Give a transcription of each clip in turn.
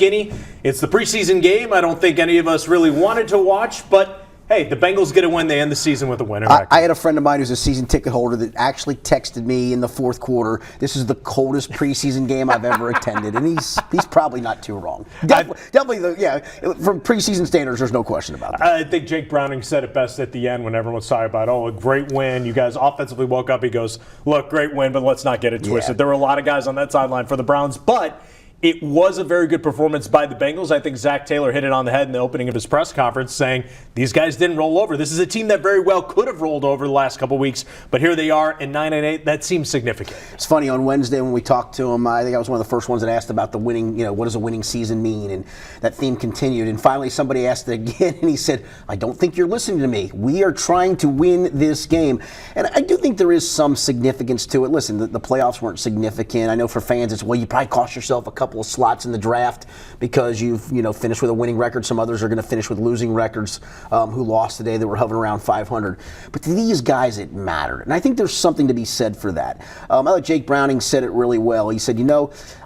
skinny. It's the preseason game. I don't think any of us really wanted to watch, but hey, the Bengals get a win. They end the season with a winning record. I had a friend of mine who's a season ticket holder that actually texted me in the fourth quarter, this is the coldest preseason game I've ever attended. And he's probably not too wrong. Definitely, from preseason standards, there's no question about that. I think Jake Browning said it best at the end when everyone's talking about, a great win. You guys offensively woke up. He goes, look, great win, but let's not get it twisted. There were a lot of guys on that sideline for the Browns, but it was a very good performance by the Bengals. I think Zach Taylor hit it on the head in the opening of his press conference, saying these guys didn't roll over. This is a team that very well could have rolled over the last couple weeks, but here they are in 9-8. That seems significant. It's funny, on Wednesday when we talked to him, I think I was one of the first ones that asked about the winning, what does a winning season mean? And that theme continued. And finally somebody asked it again, and he said, I don't think you're listening to me. We are trying to win this game. And I do think there is some significance to it. Listen, the playoffs weren't significant. I know for fans it's, you probably cost yourself a couple of slots in the draft because you've finished with a winning record. Some others are going to finish with losing records who lost today that were hovering around 500. But to these guys, it mattered. And I think there's something to be said for that. I thought Jake Browning said it really well. He said,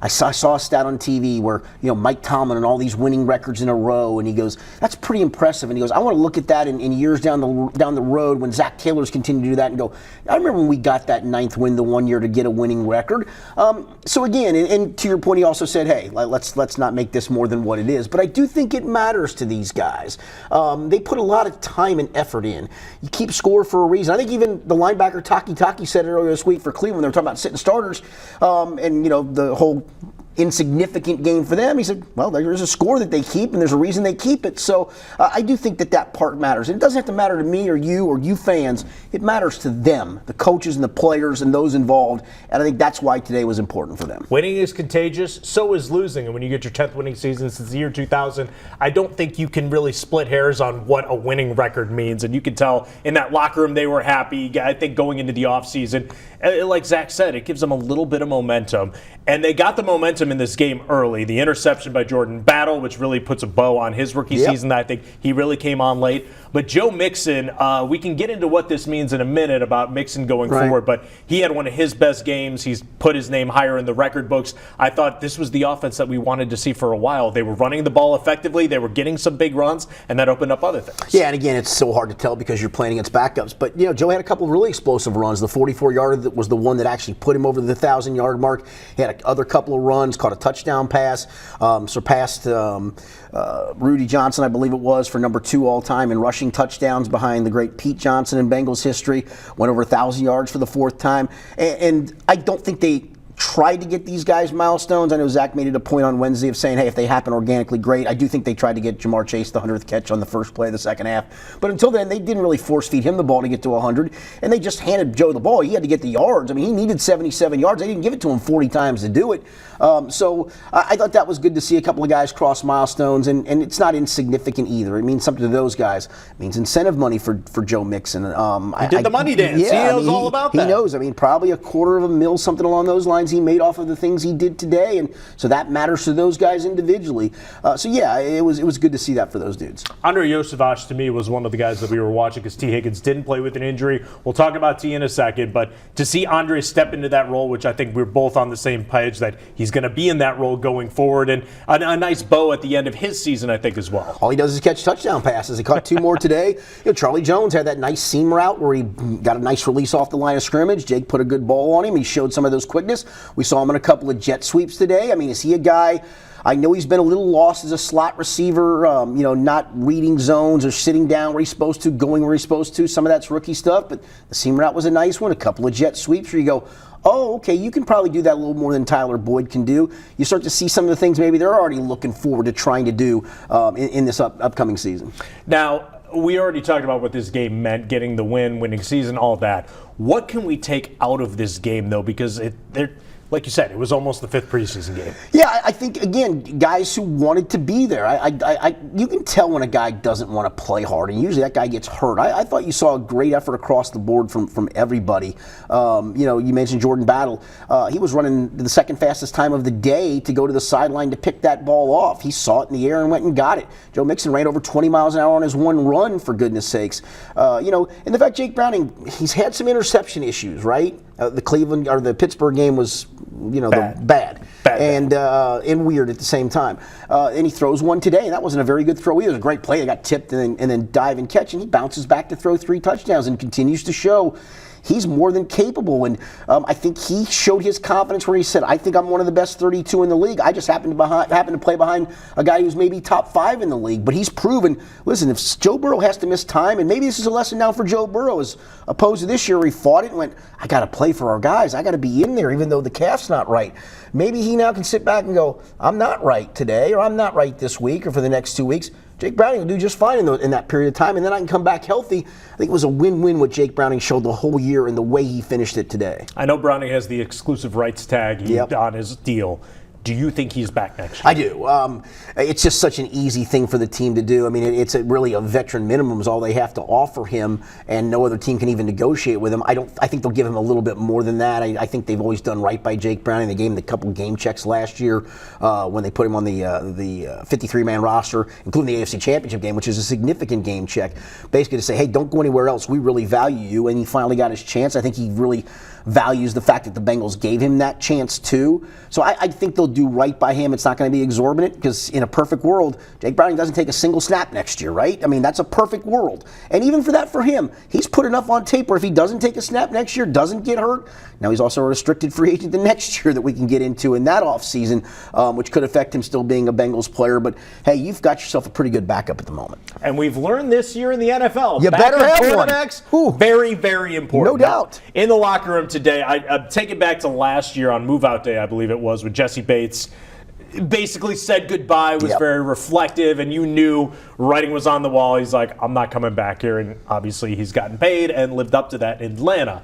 I saw a stat on TV where, Mike Tomlin and all these winning records in a row. And he goes, that's pretty impressive. And he goes, I want to look at that in years down the road when Zach Taylor's continued to do that and go, I remember when we got that 9th win the one year to get a winning record. So again, and to your point, he also said, hey, let's not make this more than what it is. But I do think it matters to these guys. They put a lot of time and effort in. You keep score for a reason. I think even the linebacker Taki said it earlier this week for Cleveland. They were talking about sitting starters, and the whole insignificant game for them. He said, well, there's a score that they keep, and there's a reason they keep it. So I do think that part matters. And it doesn't have to matter to me or you fans. It matters to them, the coaches and the players and those involved. And I think that's why today was important for them. Winning is contagious. So is losing. And when you get your 10th winning season since the year 2000, I don't think you can really split hairs on what a winning record means. And you can tell in that locker room they were happy. I think going into the offseason, like Zach said, it gives them a little bit of momentum. And they got the momentum in this game early. The interception by Jordan Battle, which really puts a bow on his rookie season. I think he really came on late. But Joe Mixon, we can get into what this means in a minute about Mixon going forward, but he had one of his best games. He's put his name higher in the record books. I thought this was the offense that we wanted to see for a while. They were running the ball effectively. They were getting some big runs, and that opened up other things. Yeah, and again, it's so hard to tell because you're playing against backups. But, Joe had a couple of really explosive runs. The 44-yarder that was the one that actually put him over the 1,000-yard mark. He had other couple of runs, caught a touchdown pass, surpassed Rudy Johnson, I believe it was, for number 2 all-time in rushing touchdowns behind the great Pete Johnson in Bengals history. Went over 1,000 yards for the 4th time. And I don't think they tried to get these guys milestones. I know Zach made it a point on Wednesday of saying, hey, if they happen organically, great. I do think they tried to get Jamar Chase the 100th catch on the first play of the second half. But until then, they didn't really force feed him the ball to get to 100. And they just handed Joe the ball. He had to get the yards. I mean, he needed 77 yards. They didn't give it to him 40 times to do it. So I thought that was good to see a couple of guys cross milestones. And it's not insignificant either. It means something to those guys. It means incentive money for Joe Mixon. He did the money dance. Yeah, he knows all about that. He knows. I mean, probably $250,000, something along those lines he made off of the things he did today, and so that matters to those guys individually. So yeah, it was good to see that for those dudes. Andre Yosevich, to me, was one of the guys that we were watching because T. Higgins didn't play with an injury. We'll talk about T in a second, but to see Andre step into that role, which I think we're both on the same page that he's going to be in that role going forward, and a nice bow at the end of his season, I think, as well. All he does is catch touchdown passes. He caught 2 more today. Charlie Jones had that nice seam route where he got a nice release off the line of scrimmage. Jake put a good ball on him. He showed some of those quickness. We saw him in a couple of jet sweeps today. I mean, is he a guy? I know he's been a little lost as a slot receiver, not reading zones or sitting down where he's supposed to, going where he's supposed to. Some of that's rookie stuff, but the seam route was a nice one. A couple of jet sweeps where you go, oh, okay, you can probably do that a little more than Tyler Boyd can do. You start to see some of the things maybe they're already looking forward to trying to do in this upcoming season. Now, we already talked about what this game meant, getting the win, winning season, all that. What can we take out of this game, though? Because like you said, it was almost the 5th preseason game. Yeah, I think, again, guys who wanted to be there. You can tell when a guy doesn't want to play hard, and usually that guy gets hurt. I thought you saw a great effort across the board from everybody. You mentioned Jordan Battle. He was running the 2nd fastest time of the day to go to the sideline to pick that ball off. He saw it in the air and went and got it. Joe Mixon ran over 20 miles an hour on his one run, for goodness sakes. And the fact Jake Browning, he's had some interception issues, right? The Pittsburgh game was, bad. And weird at the same time. And he throws one today, and that wasn't a very good throw either. It was a great play. They got tipped and then dive and catch, and he bounces back to throw 3 touchdowns and continues to show he's more than capable. And I think he showed his confidence where he said, I think I'm one of the best 32 in the league. I just happen to play behind a guy who's maybe top 5 in the league. But he's proven, listen, if Joe Burrow has to miss time, and maybe this is a lesson now for Joe Burrow as opposed to this year where he fought it and went, I got to play for our guys. I got to be in there even though the calf's not right. Maybe he now can sit back and go, I'm not right today, or I'm not right this week or for the next 2 weeks. Jake Browning will do just fine in that period of time, and then I can come back healthy. I think it was a win-win what Jake Browning showed the whole year and the way he finished it today. I know Browning has the exclusive rights tag on his deal. Do you think he's back next year? I do. It's just such an easy thing for the team to do. I mean, it's really a veteran minimum is all they have to offer him, and no other team can even negotiate with him. I think they'll give him a little bit more than that. I think they've always done right by Jake Browning. They gave him a couple game checks last year when they put him on the 53-man roster, including the AFC Championship game, which is a significant game check, basically to say, hey, don't go anywhere else. We really value you, and he finally got his chance. I think he really values the fact that the Bengals gave him that chance too. So I think they'll do right by him. It's not going to be exorbitant because in a perfect world, Jake Browning doesn't take a single snap next year, right? I mean, that's a perfect world. And even for him, he's put enough on tape where if he doesn't take a snap next year, doesn't get hurt, now he's also a restricted free agent the next year that we can get into in that offseason, which could affect him still being a Bengals player. But hey, you've got yourself a pretty good backup at the moment. And we've learned this year in the NFL. You better have one. Ooh, very, very important. No doubt. In the locker room today, I take it back to last year on move-out day, I believe it was, with Jesse Bates. Basically said goodbye, was very reflective, and you knew writing was on the wall. He's like, I'm not coming back here, and obviously he's gotten paid and lived up to that in Atlanta.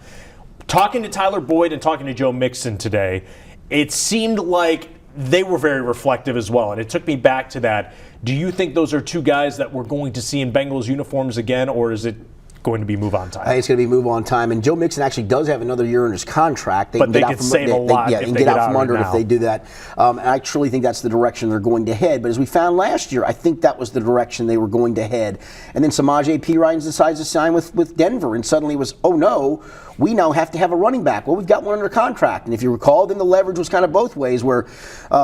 Talking to Tyler Boyd and talking to Joe Mixon today, it seemed like they were very reflective as well, and it took me back to that. Do you think those are 2 guys that we're going to see in Bengals uniforms again, or is it going to be move on time? It's going to be move on time, and Joe Mixon actually does have another year in his contract. They could save a lot. They can get out from under it if they do that. And I truly think that's the direction they're going to head. But as we found last year, I think that was the direction they were going to head. And then Samaje Perine decides to sign with Denver, and suddenly it was, oh no, we now have to have a running back. Well, we've got one under contract. And if you recall, then the leverage was kind of both ways, where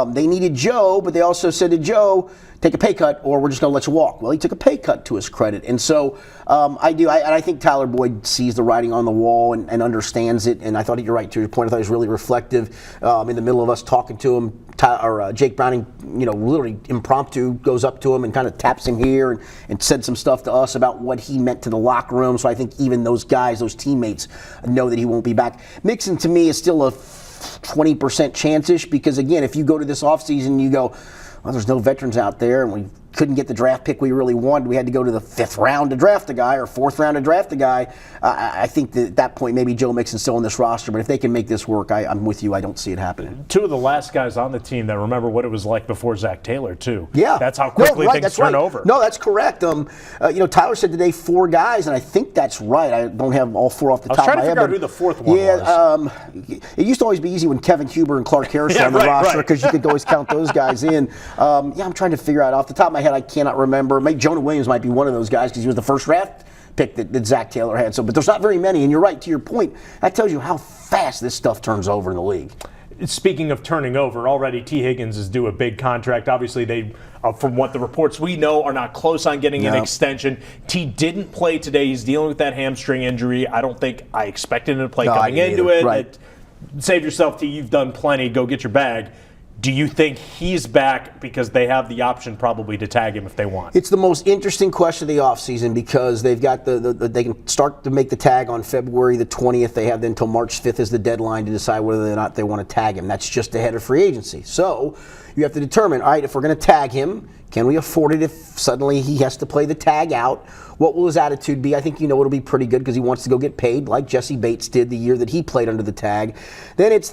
they needed Joe, but they also said to Joe, take a pay cut or we're just going to let you walk. Well, he took a pay cut to his credit. And so I think Tyler Boyd sees the writing on the wall and understands it. And I thought you're right to your point. I thought he was really reflective in the middle of us talking to him. Jake Browning, literally impromptu goes up to him and kind of taps him here and said some stuff to us about what he meant to the locker room. So I think even those guys, those teammates, know that he won't be back. Mixon, to me, is still a 20% chance-ish because, again, if you go to this offseason, you go, well, there's no veterans out there, and we couldn't get the draft pick we really wanted. We had to go to the 5th round to draft a guy or 4th round to draft a guy. I think that at that point, maybe Joe Mixon's still on this roster, but if they can make this work, I'm with you. I don't see it happening. 2 of the last guys on the team that remember what it was like before Zach Taylor, too. Yeah. That's how quickly things turn over. No, that's correct. Tyler said today 4 guys, and I think that's right. I don't have all 4 off the top of my head. I was trying to figure out who the 4th one was. It used to always be easy when Kevin Huber and Clark Harris were on the roster because you could always count those guys in. I'm trying to figure out off the top of my head. I cannot remember. Maybe Jonah Williams might be one of those guys because he was the first draft pick that Zach Taylor had. But there's not very many, and you're right to your point. That tells you how fast this stuff turns over in the league. Speaking of turning over, already T. Higgins is due a big contract. Obviously, they, from what the reports we know, are not close on getting an extension. T didn't play today. He's dealing with that hamstring injury. I don't think I expected him to play coming into it. Right. Save yourself, T. You've done plenty. Go get your bag. Do you think he's back because they have the option probably to tag him if they want? It's the most interesting question of the offseason because they've got they can start to make the tag on February the 20th. They have until March 5th as the deadline to decide whether or not they want to tag him. That's just ahead of free agency. So you have to determine, all right, if we're going to tag him, can we afford it if suddenly he has to play the tag out? What will his attitude be? I think it'll be pretty good because he wants to go get paid like Jesse Bates did the year that he played under the tag. Then it's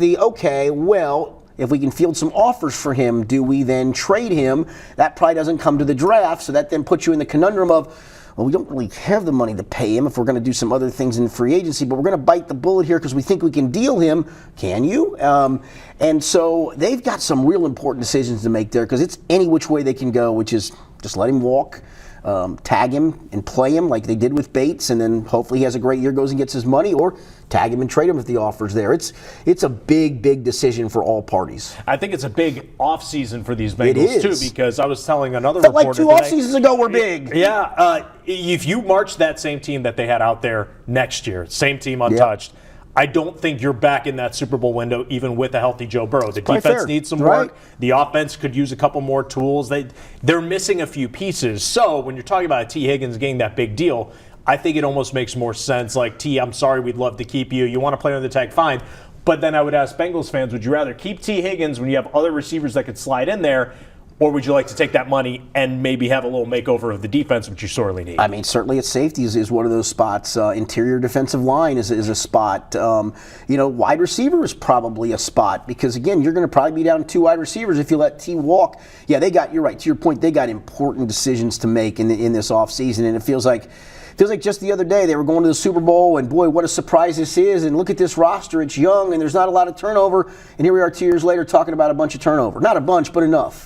if we can field some offers for him, do we then trade him? That probably doesn't come to the draft, so that then puts you in the conundrum of, well, we don't really have the money to pay him if we're going to do some other things in free agency, but we're going to bite the bullet here because we think we can deal him. Can you? And so they've got some real important decisions to make there because it's any which way they can go, which is Just let him walk. Tag him and play him like they did with Bates, and then hopefully he has a great year, goes and gets his money, or tag him and trade him if the offer's there. It's a big decision for all parties. I think it's a big offseason for these Bengals too, because I was telling another Felt reporter like 2 off seasons ago were big. Yeah, if you march that same team that they had out there next year, same team untouched, I don't think you're back in that Super Bowl window even with a healthy Joe Burrow. The defense needs some work. The offense could use a couple more tools. They're missing a few pieces. So when you're talking about T. Higgins getting that big deal, I think it almost makes more sense. Like, T, I'm sorry, we'd love to keep you. You want to play on the tag, fine. But then I would ask Bengals fans, would you rather keep T. Higgins when you have other receivers that could slide in there, or would you like to take that money and maybe have a little makeover of the defense, which you sorely need? I mean, certainly at safety is one of those spots. Interior defensive line is a spot. Wide receiver is probably a spot because, again, you're going to probably be down 2 wide receivers if you let T walk. Yeah, you're right. To your point, they got important decisions to make in this offseason, and it feels like just the other day they were going to the Super Bowl, and boy, what a surprise this is. And look at this roster. It's young, and there's not a lot of turnover. And here we are 2 years later talking about a bunch of turnover. Not a bunch, but enough.